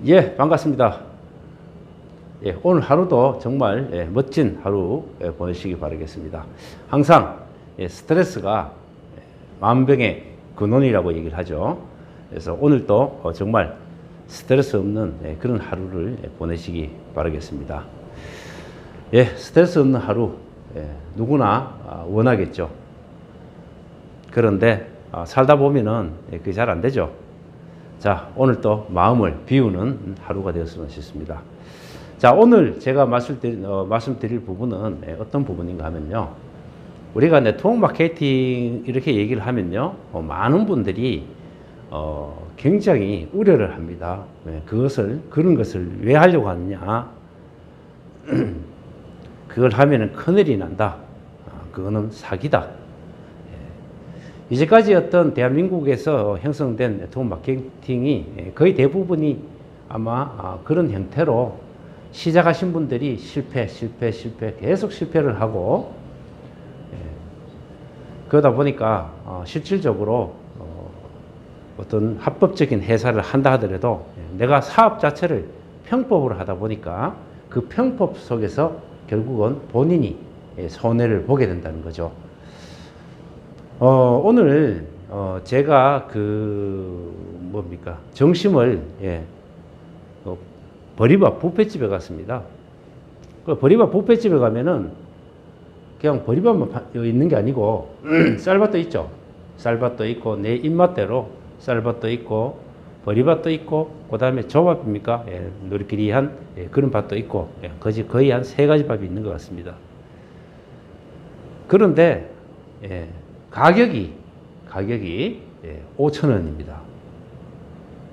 예, 반갑습니다. 예, 오늘 하루도 정말 멋진 하루 보내시기 바라겠습니다. 항상 스트레스가 만병의 근원이라고 얘기를 하죠. 그래서 오늘도 정말 스트레스 없는 그런 하루를 보내시기 바라겠습니다. 예, 스트레스 없는 하루 누구나 원하겠죠. 그런데 살다 보면은 그게 잘 안 되죠. 자, 오늘 또 마음을 비우는 하루가 되었으면 싶습니다. 자, 오늘 제가 말씀드릴 부분은 어떤 부분인가 하면요. 우리가 네트워크 마케팅 이렇게 얘기를 하면요. 많은 분들이 굉장히 우려를 합니다. 그런 것을 왜 하려고 하느냐. 그걸 하면은 큰일이 난다. 그거는 사기다. 이제까지 어떤 대한민국에서 형성된 네트워크 마케팅이 거의 대부분이 아마 그런 형태로 시작하신 분들이 실패 계속 실패를 하고 그러다 보니까 실질적으로 어떤 합법적인 회사를 한다 하더라도 내가 사업 자체를 편법으로 하다 보니까 그 편법 속에서 결국은 본인이 손해를 보게 된다는 거죠. 오늘 제가 점심을 보리밥 뷔페집에 갔습니다. 그 보리밥 뷔페집에 가면은 그냥 보리밥만 있는 게 아니고 쌀밥도 있죠. 쌀밥도 있고 내 입맛대로 쌀밥도 있고 보리밥도 있고 그다음에 조밥입니까? 누리끼리한 그런 밥도 있고 거의 한 3가지 밥이 있는 것 같습니다. 그런데 가격이 5,000원입니다.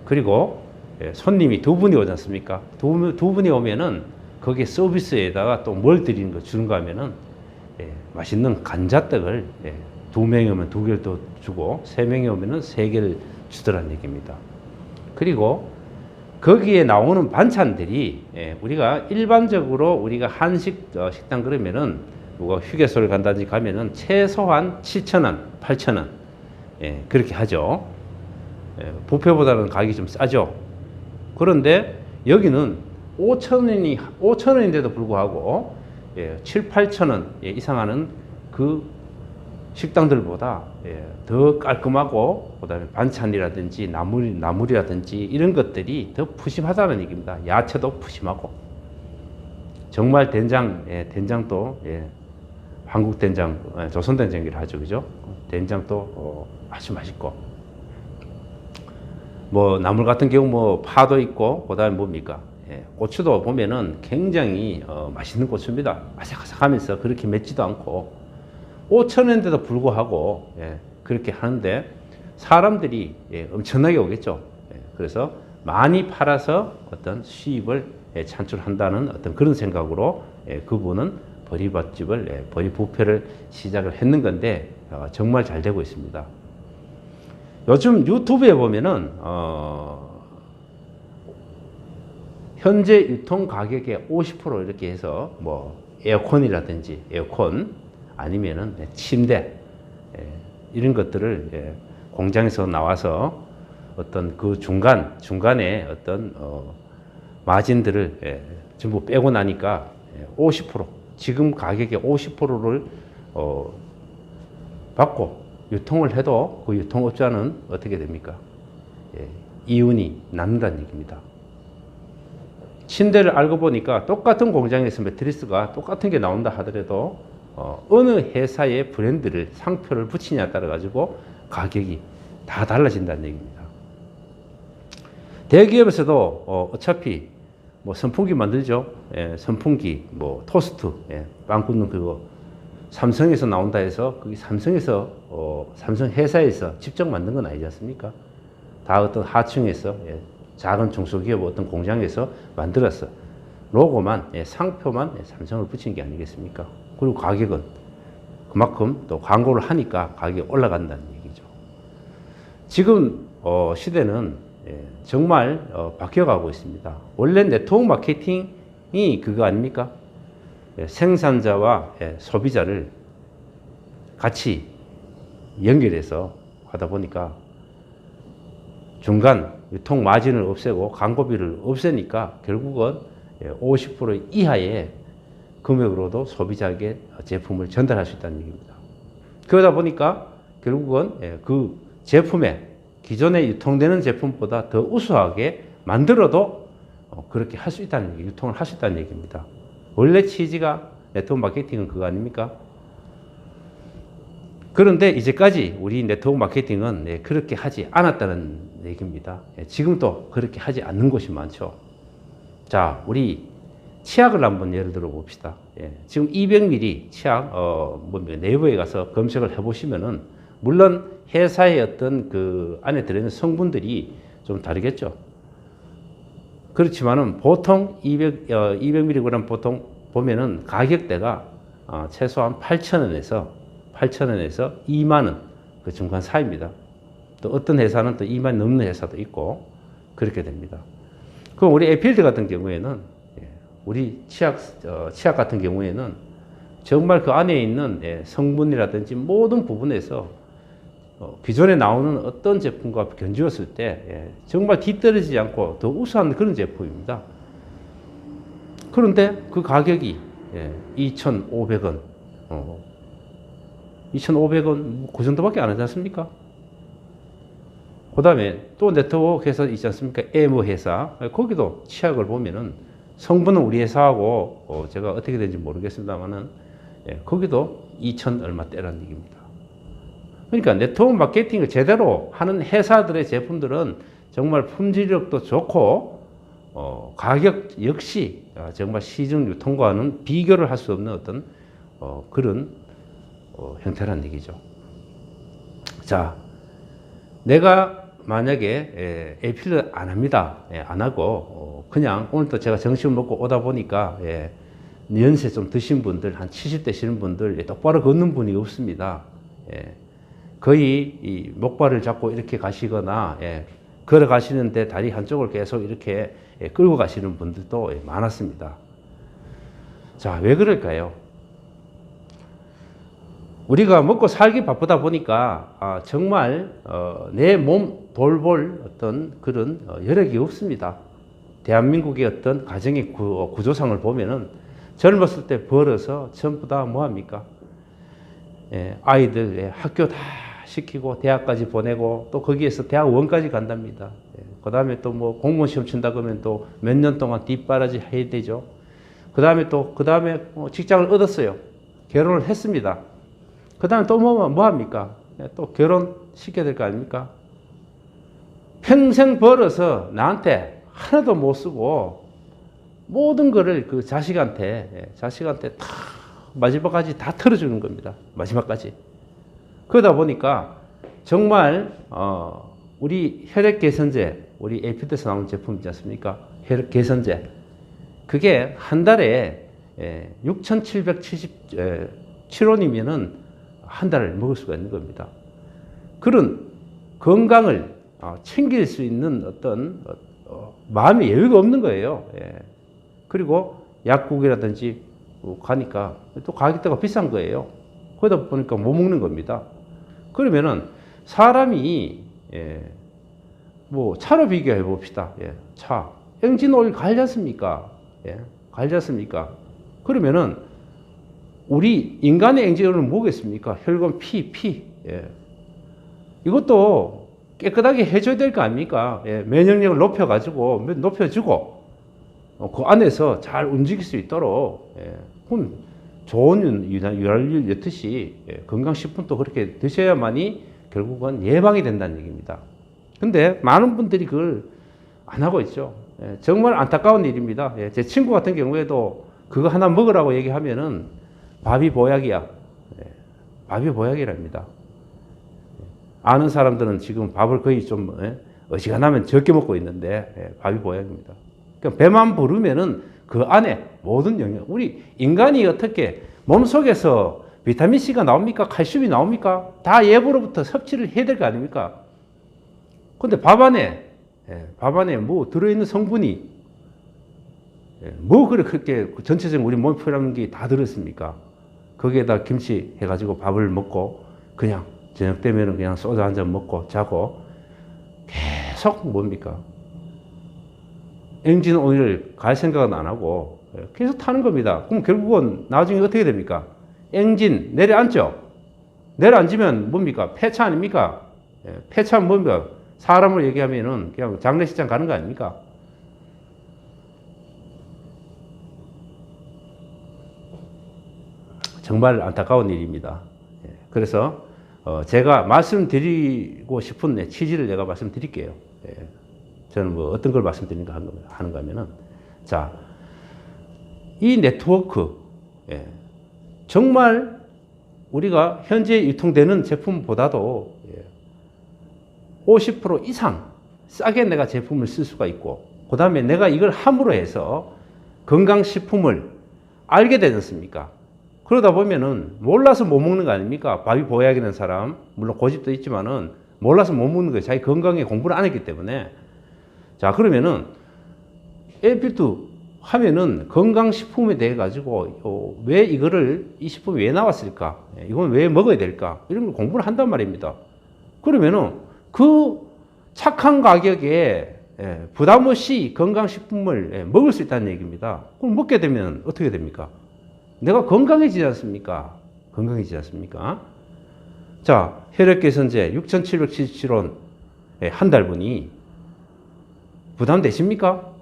그리고 손님이 2분이 오지 않습니까? 두 분이 오면은 거기에 서비스에다가 또 뭘 주는가 하면은 맛있는 감자떡을 2명이 오면 2개를 더 주고 3명이 오면은 3개를 주더란 얘기입니다. 그리고 거기에 나오는 반찬들이 우리가 일반적으로 우리가 한식 식당 그러면은 누가 휴게소를 간다든지 가면은 최소한 7,000원, 8,000원 그렇게 하죠. 뷔페보다는 가격이 좀 싸죠. 그런데 여기는 5,000원인데도 불구하고 7, 8,000원 이상 하는 그 식당들보다 더 깔끔하고 그다음에 반찬이라든지 나물이라든지 이런 것들이 더 푸짐하다는 얘기입니다. 야채도 푸짐하고 정말 된장도 한국 된장, 조선 된장이라 하죠, 그죠? 된장도 아주 맛있고 뭐 나물 같은 경우 파도 있고 그다음에 뭡니까? 고추도 보면은 굉장히 맛있는 고추입니다. 아삭아삭하면서 그렇게 맵지도 않고 5,000원인데도 불구하고 그렇게 하는데 사람들이 엄청나게 오겠죠. 그래서 많이 팔아서 어떤 수입을 창출한다는 어떤 그런 생각으로 그분은 보리밥집을 보리 뷔페를 시작을 했는 건데 정말 잘 되고 있습니다. 요즘 유튜브에 보면은 현재 유통 가격의 50% 이렇게 해서 뭐 에어컨이라든지 에어컨 아니면은 침대 이런 것들을 공장에서 나와서 어떤 그 중간에 어떤 마진들을 전부 빼고 나니까 50% 지금 가격의 50%를 받고 유통을 해도 그 유통업자는 어떻게 됩니까? 이윤이 남는다는 얘기입니다. 침대를 알고 보니까 똑같은 공장에서 매트리스가 똑같은 게 나온다 하더라도 어느 회사의 브랜드를 상표를 붙이냐에 따라 가지고 가격이 다 달라진다는 얘기입니다. 대기업에서도 어차피 뭐 선풍기 만들죠. 선풍기, 뭐 토스트, 빵 굽는 그거 삼성에서 나온다 해서 그게 삼성 회사에서 직접 만든 건 아니지 않습니까? 다 어떤 하층에서 작은 중소기업 어떤 공장에서 만들었어. 로고만 상표만 삼성을 붙인 게 아니겠습니까? 그리고 가격은 그만큼 또 광고를 하니까 가격이 올라간다는 얘기죠. 지금 시대는 정말 바뀌어가고 있습니다. 원래 네트워크 마케팅이 그거 아닙니까? 생산자와 소비자를 같이 연결해서 하다 보니까 중간 유통 마진을 없애고 광고비를 없애니까 결국은 50% 이하의 금액으로도 소비자에게 제품을 전달할 수 있다는 얘기입니다. 그러다 보니까 결국은 그 제품에 기존에 유통되는 제품보다 더 우수하게 만들어도 그렇게 할 수 있다는 얘기, 유통을 할 수 있다는 얘기입니다. 원래 취지가 네트워크 마케팅은 그거 아닙니까? 그런데 이제까지 우리 네트워크 마케팅은 그렇게 하지 않았다는 얘기입니다. 지금도 그렇게 하지 않는 곳이 많죠. 자, 우리 치약을 한번 예를 들어 봅시다. 지금 200ml 치약, 네이버에 가서 검색을 해보시면은, 물론 회사의 어떤 그 안에 들어있는 성분들이 좀 다르겠죠. 그렇지만은 보통 200mg 보통 보면은 가격대가 최소한 8,000원에서 2만원 그 중간 사이입니다. 또 어떤 회사는 또 2만 넘는 회사도 있고 그렇게 됩니다. 그럼 우리 에필드 같은 경우에는 우리 치약 같은 경우에는 정말 그 안에 있는 성분이라든지 모든 부분에서 기존에 나오는 어떤 제품과 견주었을 때 정말 뒤떨어지지 않고 더 우수한 그런 제품입니다. 그런데 그 가격이 2,500원, 2,500원 그 정도밖에 안 하지 않습니까? 그 다음에 또 네트워크 회사 있지 않습니까? M 회사. 거기도 치약을 보면은 성분은 우리 회사하고 제가 어떻게 되는지 모르겠습니다만은 거기도 2,000 얼마대라는 얘기입니다. 그러니까 네트워크 마케팅을 제대로 하는 회사들의 제품들은 정말 품질력도 좋고 가격 역시 정말 시중 유통과는 비교를 할 수 없는 어떤 그런 형태라는 얘기죠. 자, 내가 만약에 에필드 안 합니다. 안 하고 그냥 오늘도 제가 점심 먹고 오다 보니까 연세 좀 드신 분들, 한 70 되시는 분들, 똑바로 걷는 분이 없습니다. 거의 이 목발을 잡고 이렇게 가시거나 걸어 가시는데 다리 한쪽을 계속 이렇게 끌고 가시는 분들도 많았습니다. 자, 왜 그럴까요? 우리가 먹고 살기 바쁘다 보니까 정말 내 몸 돌볼 어떤 그런 여력이 없습니다. 대한민국의 어떤 가정의 구조상을 보면은 젊었을 때 벌어서 전부 다 뭐합니까? 아이들 학교 다 시키고 대학까지 보내고 또 거기에서 대학원까지 간답니다. 그 다음에 또 뭐 공무원 시험 친다 그러면 또 몇 년 동안 뒷바라지 해야 되죠. 그 다음에 직장을 얻었어요. 결혼을 했습니다. 그 다음에 또 뭐 합니까? 또 결혼시켜야 될 거 아닙니까? 평생 벌어서 나한테 하나도 못 쓰고 모든 거를 그 자식한테 다 마지막까지 다 털어주는 겁니다. 마지막까지. 그러다 보니까 정말 우리 혈액 개선제, 우리 에피드에서 나오는 제품 있지 않습니까? 혈액 개선제. 그게 한 달에 6,777원이면은 한 달을 먹을 수가 있는 겁니다. 그런 건강을 챙길 수 있는 어떤 마음의 여유가 없는 거예요. 그리고 약국이라든지 가니까 또 가격대가 비싼 거예요. 그러다 보니까 못 먹는 겁니다. 그러면은 사람이 뭐 차로 비교해 봅시다. 차 엔진 오일 갈지 않습니까? 갈지 않습니까? 그러면은 우리 인간의 엔진 오일은 뭐겠습니까? 혈관, 피. 이것도 깨끗하게 해줘야 될 거 아닙니까? 면역력을 높여주고 그 안에서 잘 움직일 수 있도록 좋은 유활유 엿듯이 건강식품도 그렇게 드셔야만이 결국은 예방이 된다는 얘기입니다. 근데 많은 분들이 그걸 안 하고 있죠. 정말 안타까운 일입니다. 제 친구 같은 경우에도 그거 하나 먹으라고 얘기하면은 밥이 보약이야. 밥이 보약이랍니다. 아는 사람들은 지금 밥을 거의 좀 어지간하면 적게 먹고 있는데 밥이 보약입니다. 그러니까 배만 부르면은 그 안에 모든 영양, 우리 인간이 어떻게 몸속에서 비타민C가 나옵니까? 칼슘이 나옵니까? 다 예부로부터 섭취를 해야 될 거 아닙니까? 근데 밥 안에 뭐 들어있는 성분이 뭐 그렇게 전체적인 우리 몸에 필요한 게 다 들었습니까? 거기에다 김치 해가지고 밥을 먹고 그냥 저녁 되면은 그냥 소주 한 잔 먹고 자고 계속 뭡니까? 엔진 오일을 갈 생각은 안 하고 계속 타는 겁니다. 그럼 결국은 나중에 어떻게 됩니까? 엔진 내려앉죠? 내려앉으면 뭡니까? 폐차 아닙니까? 폐차는 뭡니까? 사람을 얘기하면은 그냥 장례식장 가는 거 아닙니까? 정말 안타까운 일입니다. 그래서 제가 말씀드리고 싶은 취지를 내가 말씀드릴게요. 저는 뭐 어떤 걸 말씀드리는가 하는가 하면은, 자, 이 네트워크, 정말 우리가 현재 유통되는 제품보다도 50% 이상 싸게 내가 제품을 쓸 수가 있고, 그 다음에 내가 이걸 함으로 해서 건강식품을 알게 되지 않습니까? 그러다 보면은 몰라서 못 먹는 거 아닙니까? 밥이 보약이라는 사람, 물론 고집도 있지만은 몰라서 못 먹는 거예요. 자기 건강에 공부를 안 했기 때문에. 자, 그러면은 에필드 하면은 건강식품에 대해 가지고 왜 이거를 이 식품이 왜 나왔을까? 이건 왜 먹어야 될까? 이런 걸 공부를 한단 말입니다. 그러면은 그 착한 가격에 부담 없이 건강식품을 먹을 수 있다는 얘기입니다. 그럼 먹게 되면 어떻게 됩니까? 내가 건강해지지 않습니까? 건강해지지 않습니까? 자, 혈액개선제 6,777원 한 달분이 부담되십니까?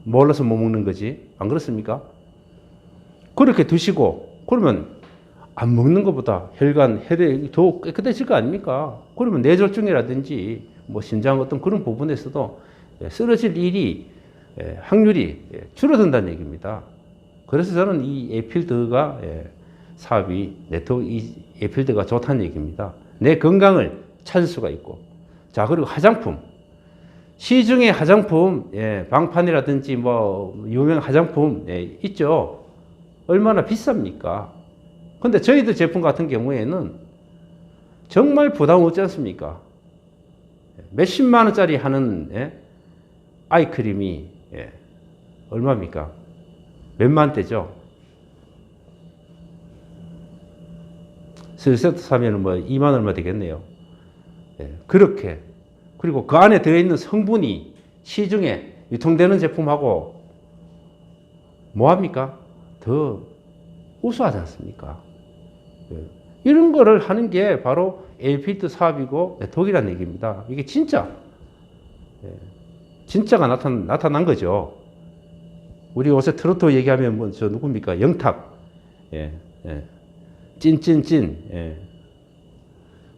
몰라서 못 먹는 거지. 안 그렇습니까? 그렇게 드시고, 그러면 안 먹는 것보다 혈관, 혈액이 더 깨끗해질 거 아닙니까? 그러면 뇌졸중이라든지 뭐 심장 어떤 그런 부분에서도 쓰러질 일이, 확률이 줄어든다는 얘기입니다. 그래서 저는 이 에필드가 사업이 네트워크 이 에필드가 좋다는 얘기입니다. 내 건강을 찾을 수가 있고. 자, 그리고 화장품. 시중에 화장품, 방판이라든지 뭐 유명 화장품 있죠. 얼마나 비쌉니까? 근데 저희들 제품 같은 경우에는 정말 부담 없지 않습니까? 몇십만 원짜리 하는 아이크림이 얼마입니까? 몇만 대죠. 세트 사면 뭐 2만 얼마 되겠네요. 그렇게. 그리고 그 안에 들어있는 성분이 시중에 유통되는 제품하고 뭐합니까? 더 우수하지 않습니까? 이런 거를 하는 게 바로 에필드 사업이고 네트워크라는 얘기입니다. 이게 진짜가 나타난 거죠. 우리 요새 트로트 얘기하면 뭐 저 누굽니까? 영탁. 찐.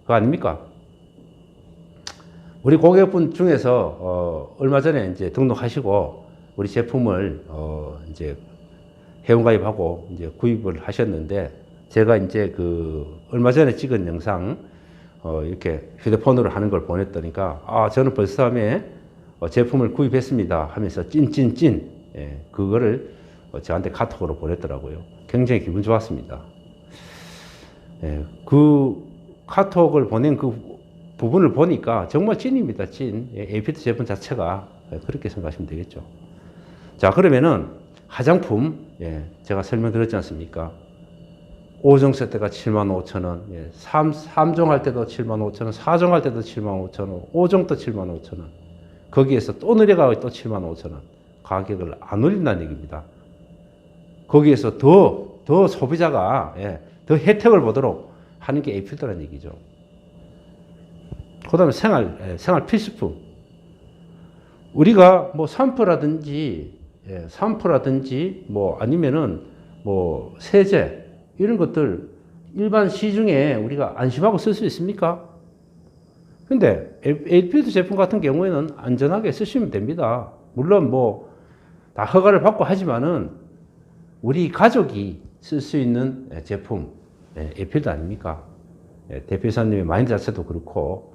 그거 아닙니까? 우리 고객분 중에서 얼마 전에 이제 등록하시고 우리 제품을 이제 회원가입하고 이제 구입을 하셨는데, 제가 이제 그 얼마 전에 찍은 영상 이렇게 휴대폰으로 하는 걸 보냈더니까, 저는 벌써 밤에 제품을 구입했습니다 하면서 찐 그거를 저한테 카톡으로 보냈더라고요. 굉장히 기분 좋았습니다. 그 카톡을 보낸 그 부분을 보니까 정말 찐입니다. 찐. 에필드 제품 자체가 그렇게 생각하시면 되겠죠. 자, 그러면은 화장품, 제가 설명드렸지 않습니까? 5종 세트가 75,000원, 3종 할 때도 75,000원, 4종 할 때도 75,000원, 5종도 75,000원. 거기에서 또 내려가고 또 75,000원. 가격을 안 올린다는 얘기입니다. 거기에서 더 소비자가 더 혜택을 보도록 하는 게 에필드라는 얘기죠. 그 다음에 생활 필수품. 우리가 뭐 샴푸라든지 뭐 아니면은 뭐 세제, 이런 것들 일반 시중에 우리가 안심하고 쓸 수 있습니까? 근데 에필드 제품 같은 경우에는 안전하게 쓰시면 됩니다. 물론 뭐 다 허가를 받고 하지만은 우리 가족이 쓸 수 있는 제품, 에필드 아닙니까? 대표이사님의 마인드 자체도 그렇고,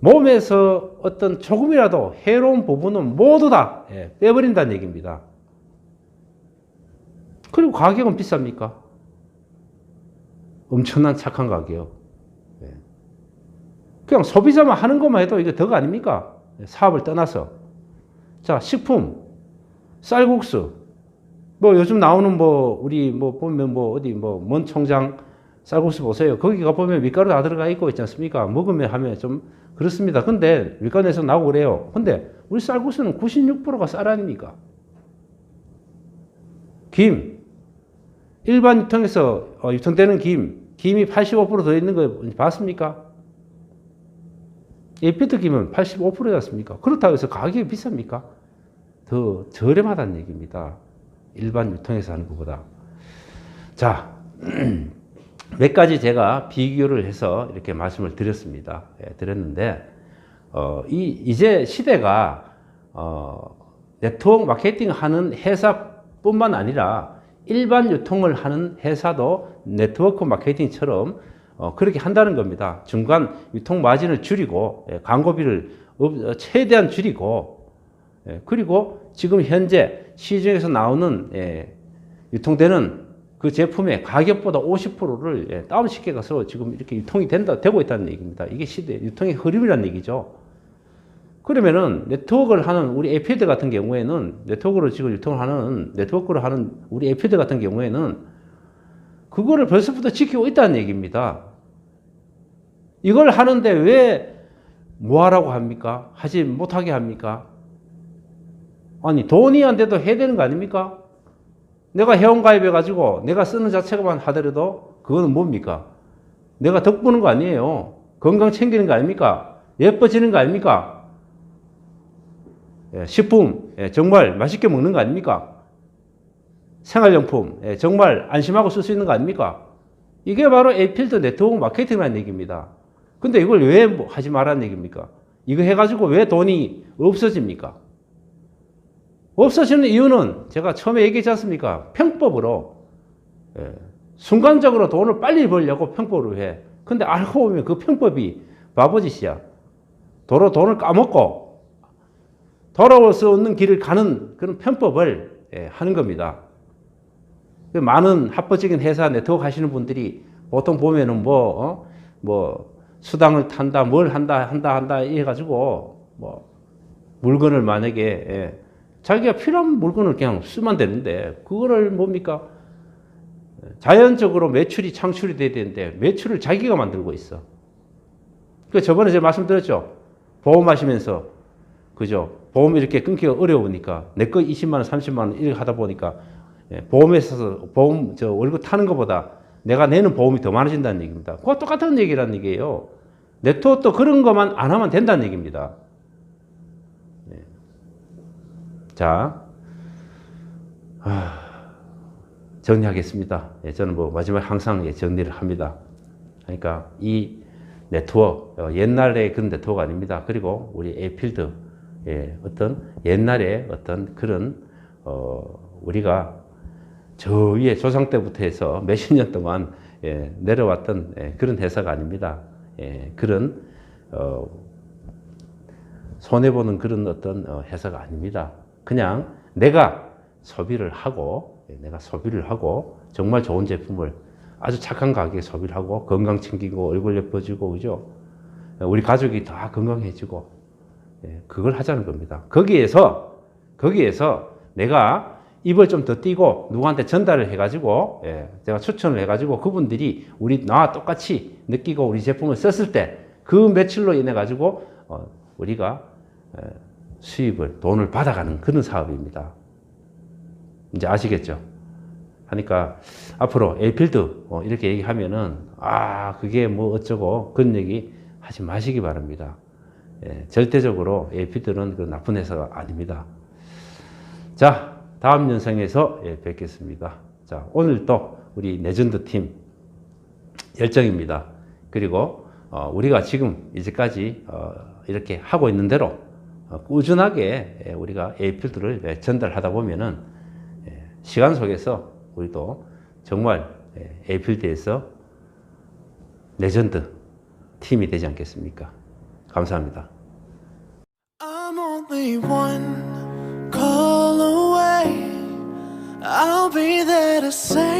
몸에서 어떤 조금이라도 해로운 부분은 모두 다 빼버린다는 얘기입니다. 그리고 가격은 비쌉니까? 엄청난 착한 가격. 그냥 소비자만 하는 것만 해도 이게 덕 아닙니까? 사업을 떠나서. 자, 식품, 쌀국수. 뭐 요즘 나오는 뭐 우리 뭐 보면 뭐 어디 뭐 먼 총장 쌀국수 보세요. 거기 가 보면 밀가루 다 들어가 있고 있지 않습니까? 먹으면 하면 좀 그렇습니다. 근데 밀가루에서 나오고 그래요. 근데 우리 쌀국수는 96%가 쌀 아닙니까? 김, 일반 유통에서 유통되는 김이 85% 들어있는 거 봤습니까? 에피드 김은 85%였습니까? 그렇다고 해서 가격이 비쌉니까? 더 저렴하다는 얘기입니다. 일반 유통에서 하는 것보다. 자, 몇 가지 제가 비교를 해서 이렇게 말씀을 드렸습니다. 드렸는데, 이제 시대가, 네트워크 마케팅 하는 회사뿐만 아니라 일반 유통을 하는 회사도 네트워크 마케팅처럼 그렇게 한다는 겁니다. 중간 유통 마진을 줄이고, 광고비를 최대한 줄이고, 그리고 지금 현재 시중에서 나오는 유통되는 그 제품의 가격보다 50%를 다운시켜 가서 지금 이렇게 유통이 되고 있다는 얘기입니다. 이게 시대 유통의 흐름이라는 얘기죠. 그러면은 네트워크를 하는 우리 에피드 같은 경우에는 네트워크로 지금 유통을 하는 네트워크를 하는 우리 에피드 같은 경우에는 그거를 벌써부터 지키고 있다는 얘기입니다. 이걸 하는데 왜 뭐 하라고 합니까? 하지 못하게 합니까? 아니 돈이 안 돼도 해야 되는 거 아닙니까? 내가 회원가입해가지고 내가 쓰는 자체만 하더라도 그거는 뭡니까? 내가 덕보는 거 아니에요. 건강 챙기는 거 아닙니까? 예뻐지는 거 아닙니까? 식품 정말 맛있게 먹는 거 아닙니까? 생활용품 정말 안심하고 쓸 수 있는 거 아닙니까? 이게 바로 에이필드 네트워크 마케팅이라는 얘기입니다. 근데 이걸 왜 하지 말라는 얘기입니까? 이거 해가지고 왜 돈이 없어집니까? 없어지는 이유는 제가 처음에 얘기했지 않습니까? 편법으로 순간적으로 돈을 빨리 벌려고 편법으로 해. 근데 알고 보면 그 편법이 바보짓이야. 도로 돈을 까먹고 돌아올 수 없는 길을 가는 그런 편법을 하는 겁니다. 많은 합법적인 회사 네트워크 하시는 분들이 보통 보면은 뭐 수당을 탄다, 뭘 한다 해가지고 물건을 만약에 자기가 필요한 물건을 그냥 쓰면 되는데 그거를 뭡니까? 자연적으로 매출이 창출이 돼야 되는데 매출을 자기가 만들고 있어. 그 저번에 제가 말씀드렸죠. 보험하시면서 그죠? 보험 이렇게 끊기가 어려우니까 내 거 20만 원, 30만 원 이렇게 하다 보니까 보험에서 보험 월급 타는 것보다 내가 내는 보험이 더 많아진다는 얘기입니다. 그거 똑같은 얘기라는 얘기예요. 네트워크도 그런 것만 안 하면 된다는 얘기입니다. 자, 정리하겠습니다. 저는 마지막에 항상 정리를 합니다. 그러니까 이 네트워크, 옛날의 그런 네트워크 아닙니다. 그리고 우리 에이필드, 어떤 옛날에 어떤 그런, 우리가 저 위에 조상 때부터 해서 몇십 년 동안 내려왔던 그런 회사가 아닙니다. 그런, 손해보는 그런 어떤 회사가 아닙니다. 그냥 내가 소비를 하고 정말 좋은 제품을 아주 착한 가격에 소비를 하고 건강 챙기고 얼굴 예뻐지고 그죠? 우리 가족이 다 건강해지고 그걸 하자는 겁니다. 거기에서 내가 입을 좀 더 띄고 누구한테 전달을 해가지고 제가 추천을 해가지고 그분들이 나와 똑같이 느끼고 우리 제품을 썼을 때 그 매출로 인해 가지고 우리가 돈을 받아가는 그런 사업입니다. 이제 아시겠죠? 하니까 앞으로 에이필드 이렇게 얘기하면은 그게 뭐 어쩌고 그런 얘기 하지 마시기 바랍니다. 절대적으로 에이필드는 그 나쁜 회사가 아닙니다. 자, 다음 영상에서 뵙겠습니다. 자, 오늘 또 우리 레전드 팀 열정입니다. 그리고 우리가 지금 이제까지 이렇게 하고 있는 대로 꾸준하게 우리가 에이필드를 전달하다 보면은 시간 속에서 우리도 정말 에이필드에서 레전드 팀이 되지 않겠습니까? 감사합니다. I'm only one call away. I'll be there to say